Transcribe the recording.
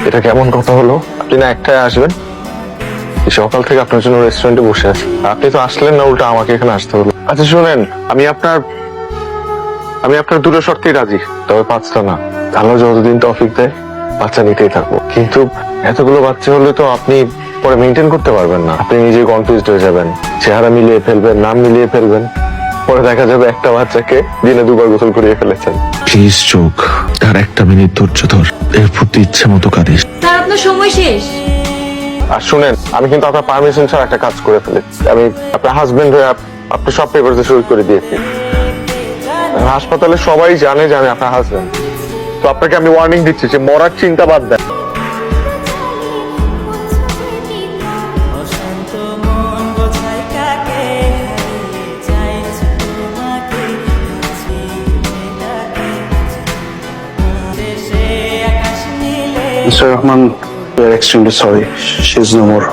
এটা কেমন কথা হলো? আপনি না একটাই আসবেন? সকাল থেকে আপনার জন্য রেস্টুরেন্টে বসে আছি, আপনি তো আসলেন না, উল্টা আমাকে এখানে আসতে হলো। আচ্ছা শুনেন, আমি আপনার দুটো শর্তেই রাজি, তবে পাঁচটা না। আল্লাহ যতদিন তৌফিক দেয় বাচ্চা নিতেই থাকবো, কিন্তু এতগুলো বাচ্চা হলে তো আপনি পরে মেনটেন করতে পারবেন না। আপনি নিজে কনফিউজড হয়ে যাবেন, চেহারা মিলিয়ে ফেলবেন, নাম মিলিয়ে ফেলবেন, পরে দেখা যাবে একটা বাচ্চাকে দিনে দুবার গোসল করিয়ে ফেলেছেন। প্লিজ চোখ, আর একটা মিনিট ধৈর্য ধর, এরপর তুই ইচ্ছে মতো কাঁদিস। স্যার আপনার সময় শেষ। আর শুনেন, আমি কিন্তু আপনার পারমিশন ছাড়া একটা কাজ করে ফেলেছি। আমি আপনার হাজবেন্ড হয়ে আপনি সব পেপারসে সই করে দিয়েছি। হাসপাতালে সবাই জানে যে আমি আপনার হাজবেন্ড। তো আপনাকে আমি ওয়ার্নিং দিচ্ছি যে মরার চিন্তা বাদ দেন। Mr. Rahman, we are extremely sorry. She is no more.